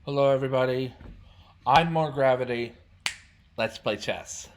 Hello, everybody. I'm More Gravity. Let's play chess.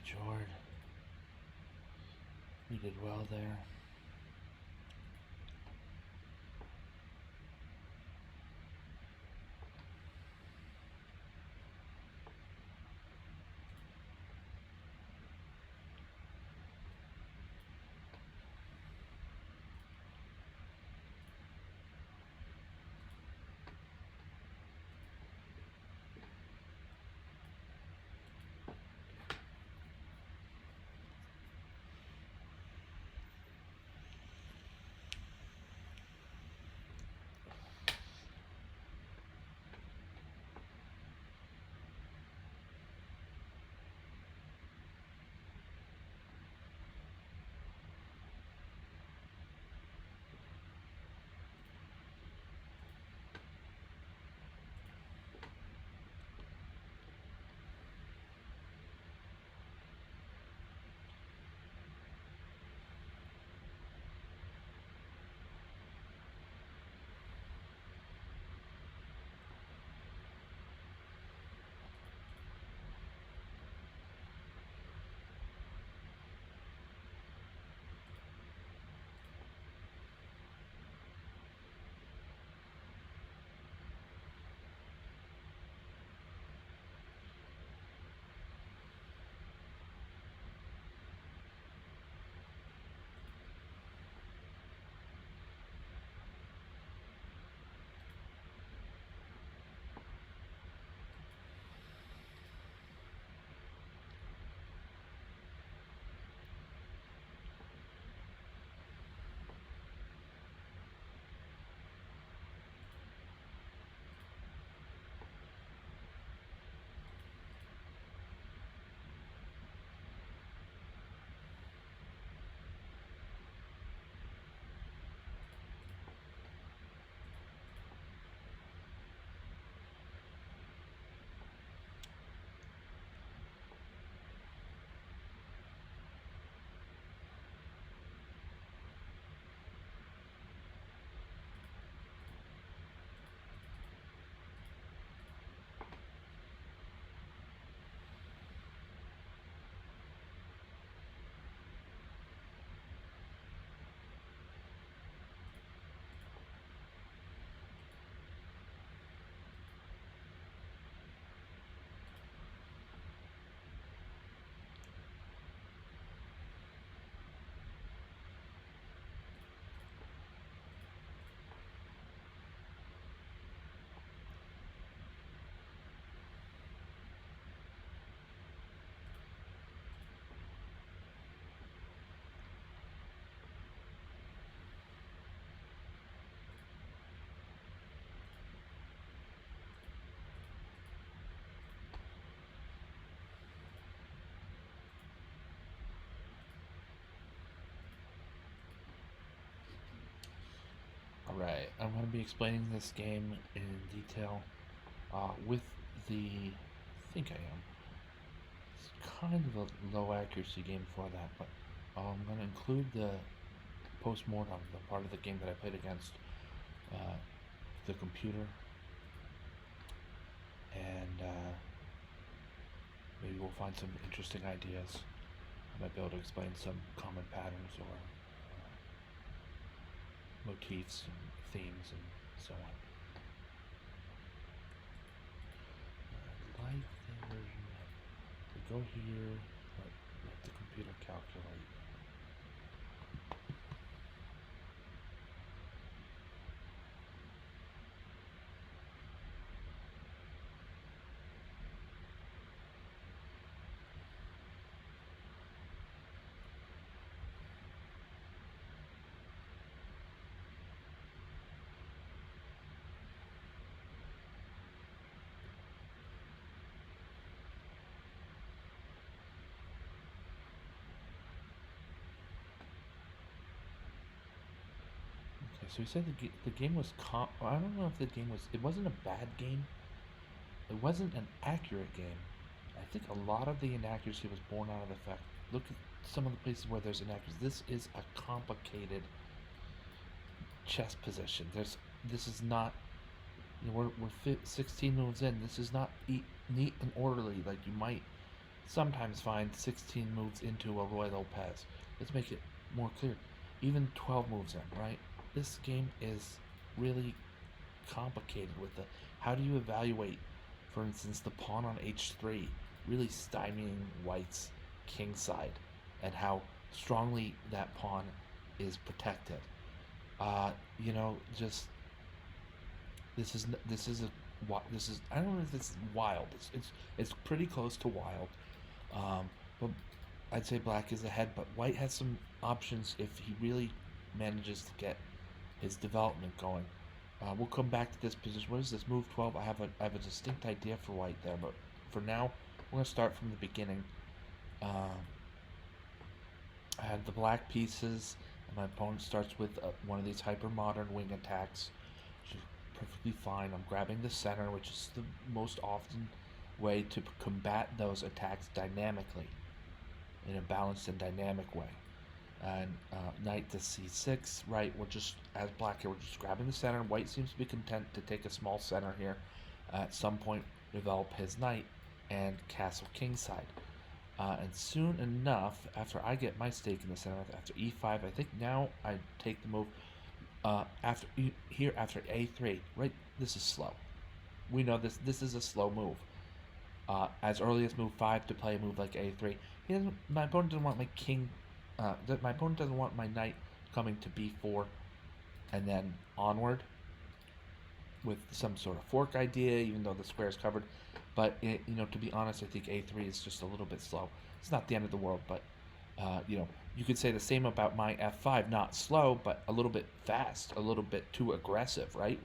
Jord. You did well there. Alright, I'm going to be explaining this game in detail with the... I think I am. It's kind of a low accuracy game for that, but I'm going to include the post-mortem, the part of the game that I played against the computer, and maybe we'll find some interesting ideas. I might be able to explain some common patterns or motifs and themes and so on. I like the version that we go here, let the computer calculate. Okay, so he said the game was I don't know if the game was... It wasn't a bad game. It wasn't an accurate game. I think a lot of the inaccuracy was born out of the fact... Look at some of the places where there's inaccuracy. This is a complicated chess position. This is not... You know, we're 16 moves in. This is not neat and orderly like you might sometimes find 16 moves into a Roy Lopez. Let's make it more clear. Even 12 moves in, right? This game is really complicated with the how do you evaluate, for instance, the pawn on h3 really stymieing white's king side, and how strongly that pawn is protected. You know, just this is I don't know if it's wild. It's pretty close to wild. But I'd say black is ahead, but white has some options if he really manages to get his development going. We'll come back to this position. What is this? Move 12. I have a distinct idea for white there, but for now, we're going to start from the beginning. I had the black pieces, and my opponent starts with one of these hyper modern wing attacks, which is perfectly fine. I'm grabbing the center, which is the most often way to combat those attacks dynamically, in a balanced and dynamic way. And knight to c6, right? We're just, as black here, we're just grabbing the center. White seems to be content to take a small center here. At some point, develop his knight and castle kingside. And soon enough, after I get my stake in the center, after e5, I think now I take the move after a3, right? This is slow. We know this is a slow move. As early as move 5 to play a move like a3. My opponent doesn't want my king. My opponent doesn't want my knight coming to b4 and then onward with some sort of fork idea, even though the square is covered. But to be honest, I think a3 is just a little bit slow. It's not the end of the world, but you could say the same about my f5. Not slow, but a little bit fast, a little bit too aggressive, right?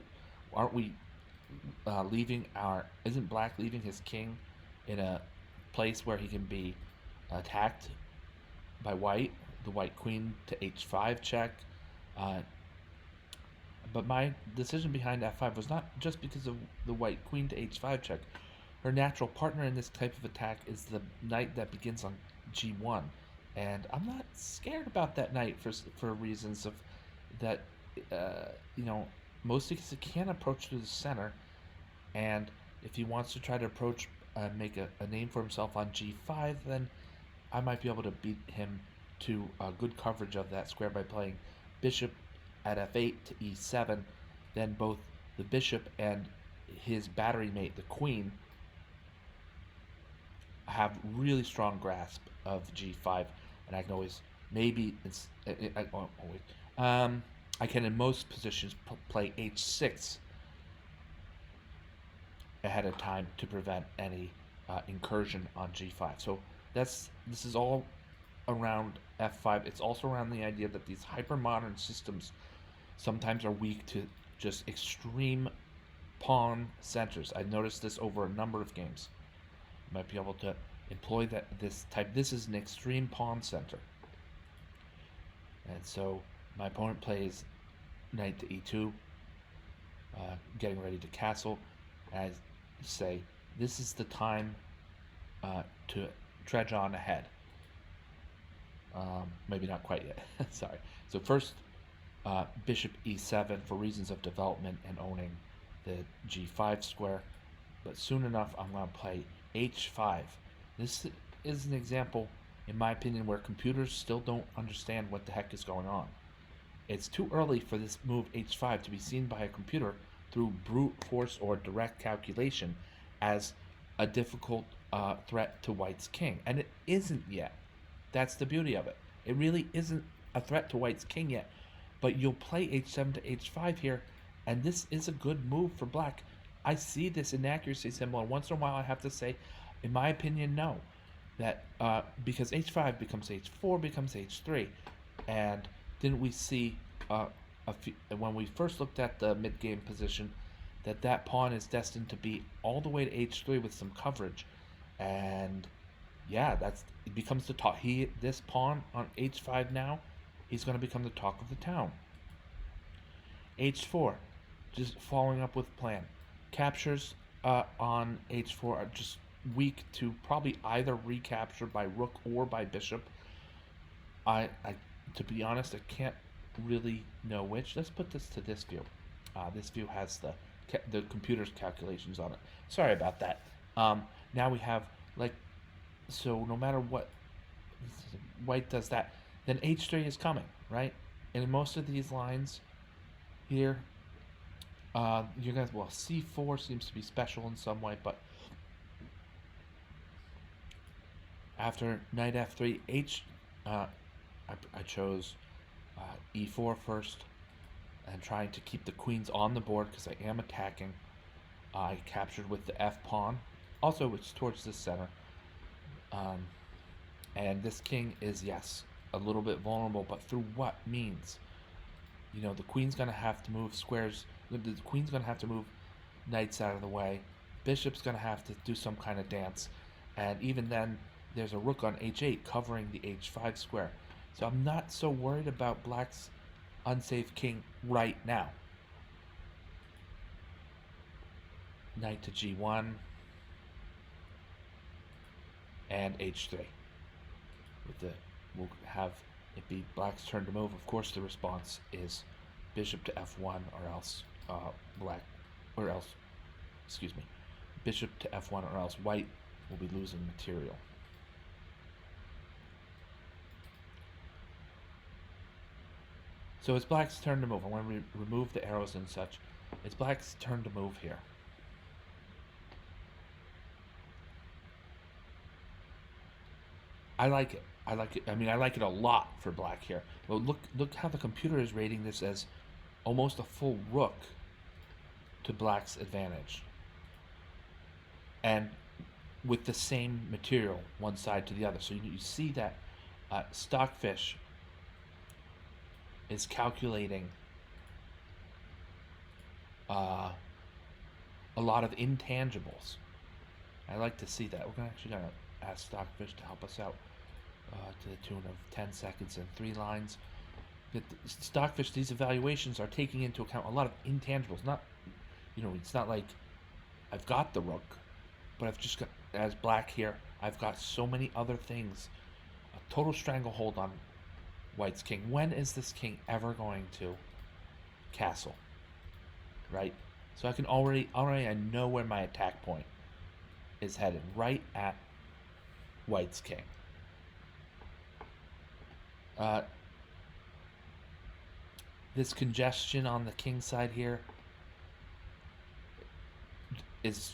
Aren't we Isn't black leaving his king in a place where he can be attacked by white? The white queen to h5 check. But my decision behind f5 was not just because of the white queen to h5 check. Her natural partner in this type of attack is the knight that begins on g1, and I'm not scared about that knight for reasons of that. Mostly because he can't approach through the center, and if he wants to try to approach make a name for himself on g5, then I might be able to beat him to good coverage of that square by playing bishop at f8 to e7. Then both the bishop and his battery mate, the queen, have really strong grasp of g5, and I can always I can in most positions play h6 ahead of time to prevent any incursion on g5. So this is all around f5. It's also around the idea that these hyper modern systems sometimes are weak to just extreme pawn centers. I've noticed this over a number of games. You might be able to employ this type. This is an extreme pawn center, and so my opponent plays knight to e2, getting ready to castle. As say, this is the time to trudge on ahead. Maybe not quite yet. Sorry. So first, bishop e7 for reasons of development and owning the g5 square. But soon enough, I'm going to play h5. This is an example, in my opinion, where computers still don't understand what the heck is going on. It's too early for this move h5 to be seen by a computer through brute force or direct calculation as a difficult threat to white's king. And it isn't yet. That's the beauty of it. It really isn't a threat to white's king yet. But you'll play h7 to h5 here, and this is a good move for black. I see this inaccuracy symbol, and once in a while I have to say, in my opinion, no. That because h5 becomes h4, becomes h3. And didn't we see when we first looked at the mid-game position that pawn is destined to be all the way to h3 with some coverage? And yeah, it becomes the talk. This pawn on h5 now, he's going to become the talk of the town. h4, just following up with plan. Captures on h4 are just weak to probably either recapture by rook or by bishop. I to be honest, I can't really know which. Let's put this to this view. This view has the computer's calculations on it. Sorry about that. Now we have, like, So no matter what white does that, then h3 is coming, right? And in most of these lines here, you're gonna, well, c4 seems to be special in some way, but after knight f3, I chose e4 first, and trying to keep the queens on the board because I am attacking. I captured with the f pawn. Also, it's towards the center. And this king is, yes, a little bit vulnerable, but through what means? You know, the queen's going to have to move squares. The queen's going to have to move knights out of the way. Bishop's going to have to do some kind of dance. And even then, there's a rook on h8 covering the h5 square. So I'm not so worried about black's unsafe king right now. Knight to g1 and h3. We'll have it be black's turn to move. Of course, the response is bishop to f1, or else bishop to f1, or else white will be losing material. So it's black's turn to move. I want to remove the arrows and such. It's black's turn to move here. I like it. I like it. I mean, I like it a lot for black here. But look how the computer is rating this as almost a full rook to black's advantage. And with the same material, one side to the other. So you see that Stockfish is calculating a lot of intangibles. I like to see that. We're actually going to ask Stockfish to help us out to the tune of 10 seconds and 3 lines. Stockfish, these evaluations are taking into account a lot of intangibles. Not, it's not like I've got the rook, but I've just got, as black here, I've got so many other things. A total stranglehold on white's king. When is this king ever going to castle? Right? So I can already I know where my attack point is headed, right at white's king. This congestion on the king side here is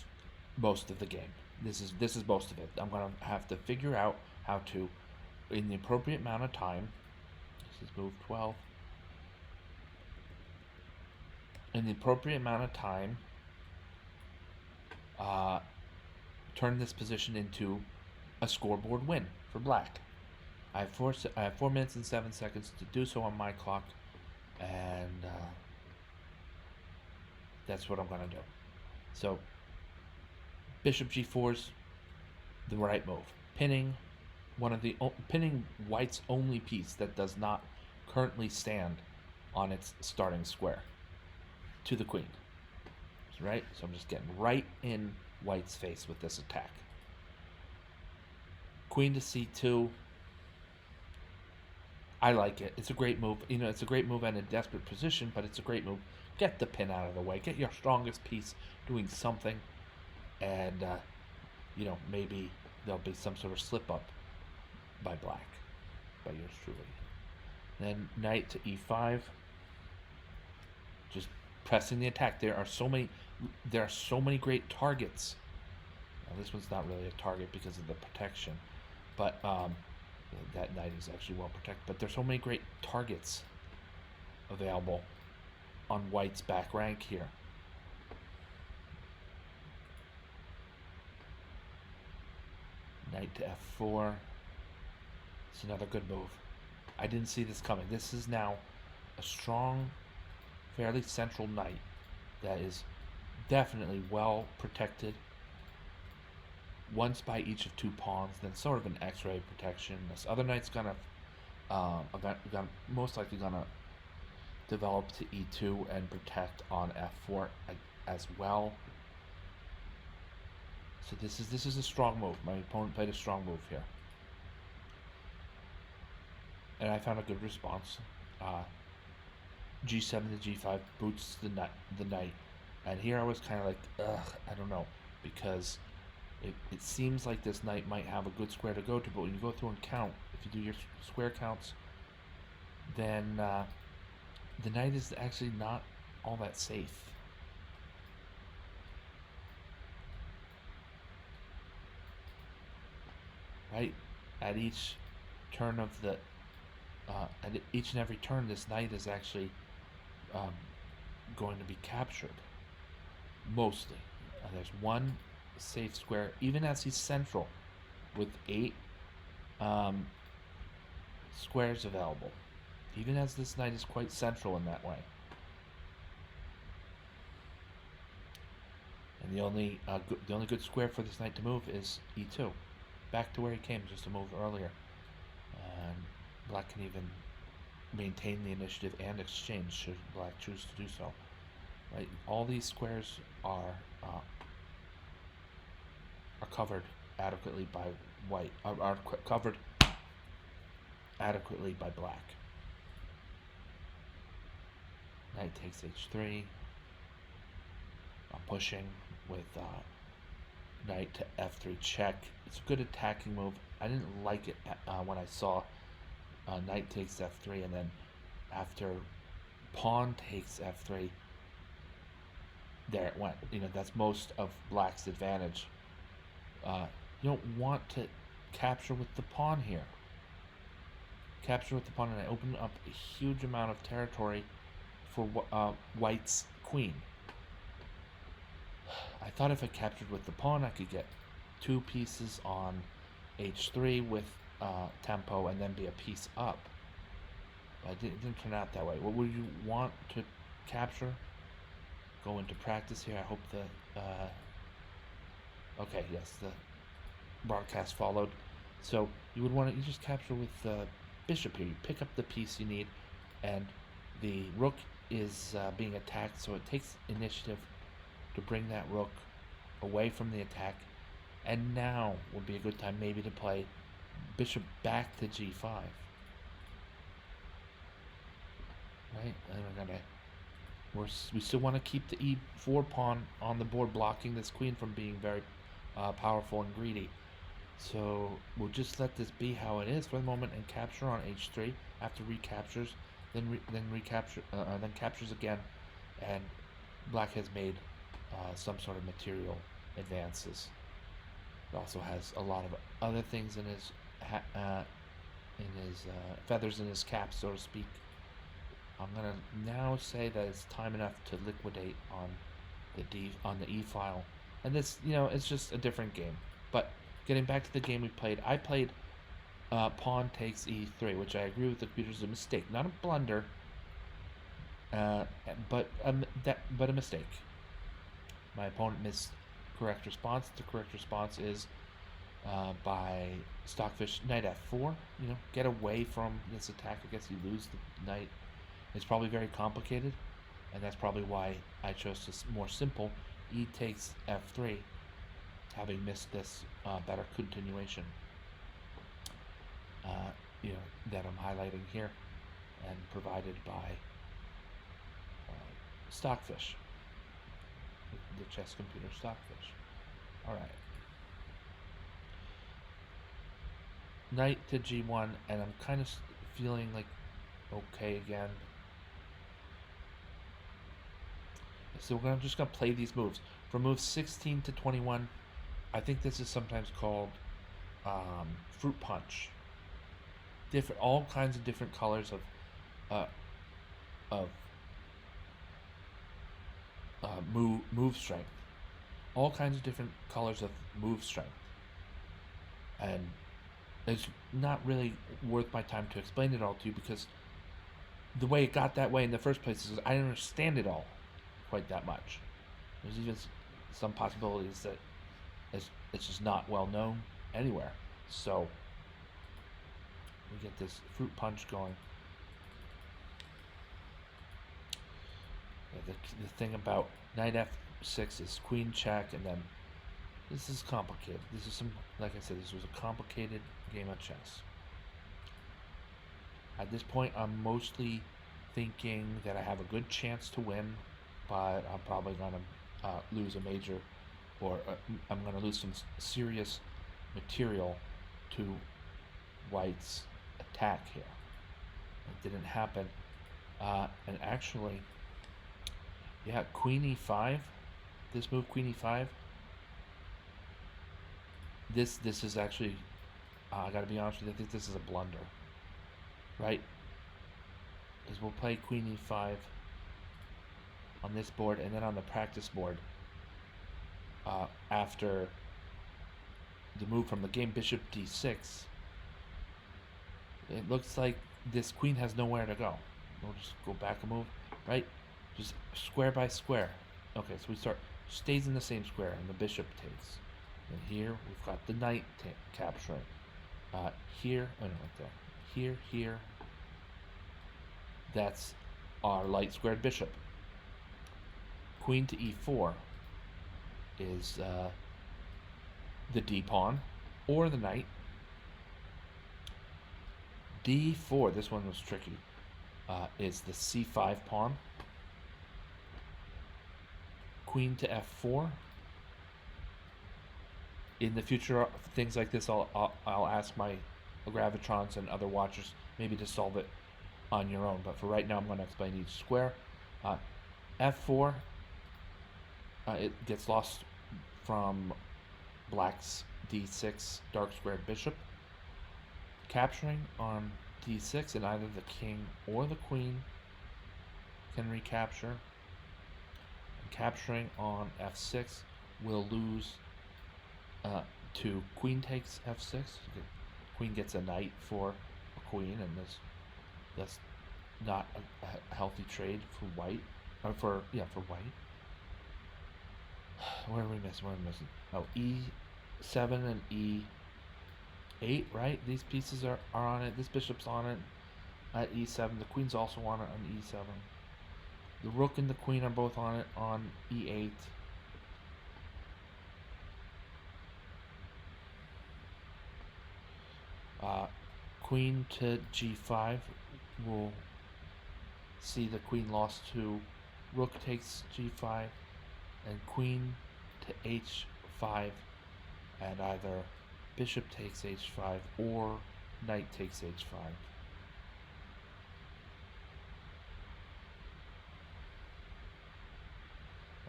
most of the game. This is most of it. I'm gonna have to figure out how to, in the appropriate amount of time. This is move 12. In the appropriate amount of time, turn this position into a scoreboard win for black. I have 4 minutes and 7 seconds to do so on my clock, and that's what I'm gonna do. So, bishop g4's the right move. Pinning white's only piece that does not currently stand on its starting square to the queen. Right? So I'm just getting right in white's face with this attack. Queen to c2. I like it. It's a great move. It's a great move at a desperate position, but it's a great move. Get the pin out of the way. Get your strongest piece doing something, and maybe there'll be some sort of slip up by black, by yours truly. Then knight to e5. Just pressing the attack. There are so many great targets. Now, this one's not really a target because of the protection, but that knight is actually well protected. But there's so many great targets available on white's back rank here. Knight to f4. It's another good move. I didn't see this coming. This is now a strong, fairly central knight that is definitely well protected. Once by each of 2 pawns, then sort of an X-ray protection. This other knight's most likely gonna develop to e2 and protect on f4 as well. So this is a strong move. My opponent played a strong move here, and I found a good response. G7 to g5 boots the knight, and here I was kind of like, I don't know, because It seems like this knight might have a good square to go to, but when you go through and count, if you do your square counts, then the knight is actually not all that safe. Right? At each turn of the at each and every turn, this knight is actually um, going to be captured. Mostly, there's one safe square, even as he's central, with 8 um, squares available. Even as this knight is quite central in that way. And the only good square for this knight to move is e2, back to where he came just a move earlier. And black can even maintain the initiative and exchange should black choose to do so. Right, all these squares are covered adequately by white. Are covered adequately by black. Knight takes h3. I'm pushing with knight to f3 check. It's a good attacking move. I didn't like it when I saw knight takes f3, and then after pawn takes f3, there it went. That's most of black's advantage. You don't want to capture with the pawn here. Capture with the pawn, and I open up a huge amount of territory for white's queen. I thought if I captured with the pawn, I could get 2 pieces on h3 with tempo and then be a piece up. But it didn't turn out that way. What would you want to capture? Go into practice here. I hope the okay, yes, the broadcast followed. So you would want to just capture with the bishop here. You pick up the piece you need, and the rook is being attacked, so it takes initiative to bring that rook away from the attack. And now would be a good time maybe to play bishop back to g5. Right? And we still want to keep the e4 pawn on the board, blocking this queen from being very powerful and greedy. So we'll just let this be how it is for the moment and capture on h3. After recaptures, then captures again, and black has made some sort of material advances. It also has a lot of other things in his feathers in his cap, so to speak. I'm gonna now say that it's time enough to liquidate on the e file, and this, it's just a different game. But getting back to the game we played, I played pawn takes e3, which I agree with the computer is a mistake, not a blunder, but a mistake. My opponent missed correct response. The correct response is by Stockfish knight f4. Get away from this attack. I guess you lose the knight. It's probably very complicated, and that's probably why I chose this more simple e takes f3, having missed this better continuation that I'm highlighting here, and provided by Stockfish, the chess computer Stockfish. Alright. Knight to g1, and I'm kind of feeling like okay again. So I'm just going to play these moves. From moves 16 to 21, I think this is sometimes called fruit punch. All kinds of different colors of move strength. All kinds of different colors of move strength. And it's not really worth my time to explain it all to you, because the way it got that way in the first place is I didn't understand it all quite that much. There's even some possibilities that it's just not well known anywhere. So we get this fruit punch going. The thing about knight f6 is queen check, and then this is complicated. This is like I said, this was a complicated game of chess. At this point, I'm mostly thinking that I have a good chance to win, but I'm probably going to lose a major or I'm going to lose some serious material to white's attack here. It didn't happen. And actually, yeah, queen e5. This move, queen e5. This is actually, I gotta be honest with you, I think this is a blunder. Right? Because we'll play queen e5 on this board, and then on the practice board, after the move from the game, bishop d6, it looks like this queen has nowhere to go. We'll just go back a move, right? Just square by square. Okay, so we start, stays in the same square, and the bishop takes. And here we've got the knight capturing. Here, oh no, right there. Here. That's our light squared bishop. Queen to e4 is the d pawn or the knight. d4, this one was tricky, is the c5 pawn. Queen to f4. In the future, things like this, I'll ask my Gravitrons and other watchers maybe to solve it on your own. But for right now, I'm going to explain each square. F4, it gets lost from black's d6 dark squared bishop. Capturing on d6, and either the king or the queen can recapture. And capturing on f6 will lose to queen takes f6. Queen gets a knight for a queen, and that's not a healthy trade for white. Or for white. What are we missing? Oh, e7 and e8, right? These pieces are on it. This bishop's on it at e7. The queen's also on it on e7. The rook and the queen are both on it on e8. Queen to g5 will see the queen lost to rook takes g5, and queen to h5, and either bishop takes h5 or knight takes h5.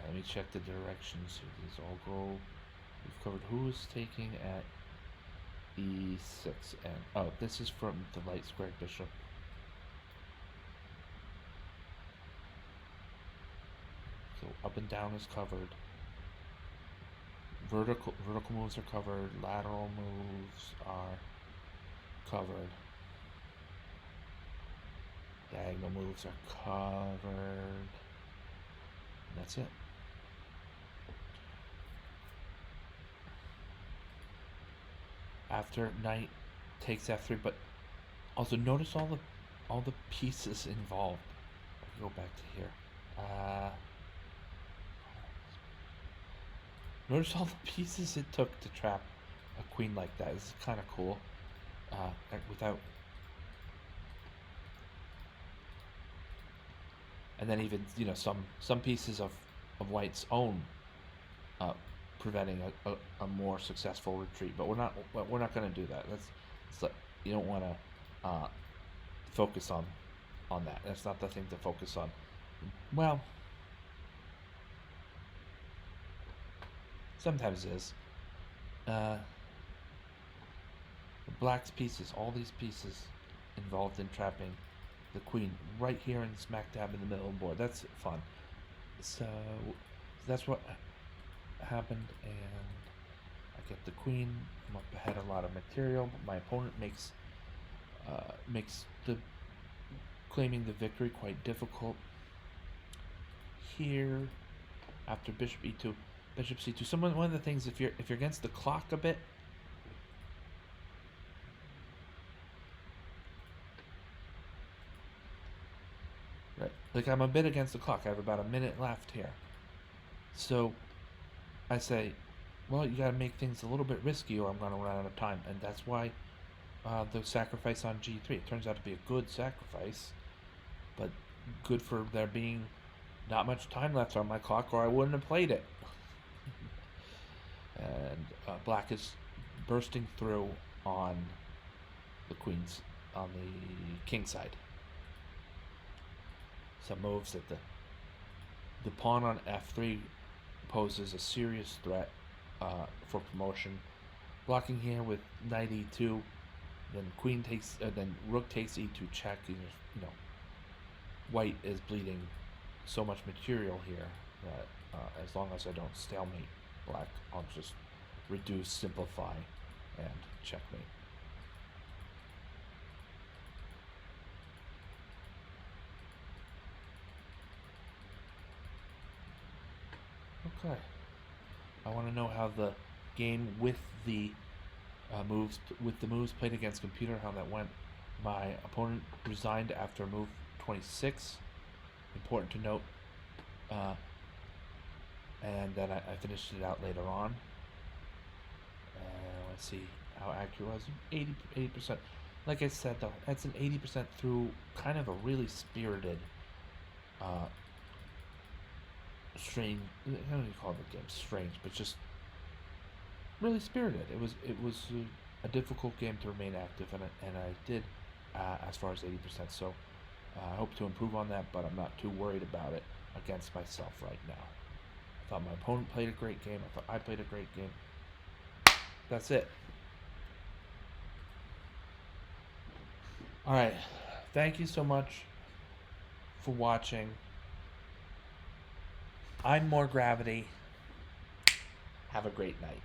Let me check the directions. These all go. We've covered who is taking at e6, and oh, this is from the light squared bishop. So up and down is covered. Vertical moves are covered. Lateral moves are covered. Diagonal moves are covered. And that's it. After knight takes f3, but also notice all the pieces involved. I'll go back to here. Notice all the pieces it took to trap a queen like that. This is kind of cool. Without, and then even some pieces of white's own preventing a more successful retreat. But we're not going to do that. You don't want to focus on that. That's not the thing to focus on. Well, sometimes it is. Black's pieces, all these pieces involved in trapping the queen right here and smack dab in the middle of the board. That's fun. So that's what happened, and I get the queen. I'm up ahead a lot of material, but my opponent makes the claiming the victory quite difficult. Here, after bishop e2, bishop c2. One of the things, if you're against the clock a bit, right? Like I'm a bit against the clock. I have about a minute left here, so I say, well, you got to make things a little bit risky, or I'm going to run out of time, and that's why the sacrifice on g3. It turns out to be a good sacrifice, but good for there being not much time left on my clock, or I wouldn't have played it. and black is bursting through on the queen's on the king side. Some moves that the pawn on f3 poses a serious threat for promotion. Blocking here with knight e2, then queen takes, then rook takes e2 check. And white is bleeding so much material here that as long as I don't stalemate black, I'll just reduce, simplify, and checkmate. Okay. I want to know how the game with the moves played against computer, how that went. My opponent resigned after move 26. Important to note. And then I finished it out later on. Let's see how accurate it was. 80%. Like I said, though, that's an 80% through kind of a really spirited, strange. How do you call the game? Strange, but just really spirited. It was a difficult game to remain active, and I did as far as 80%. So I hope to improve on that, but I'm not too worried about it against myself right now. I thought my opponent played a great game. I thought I played a great game. That's it. All right. Thank you so much for watching. I'm More Gravity. Have a great night.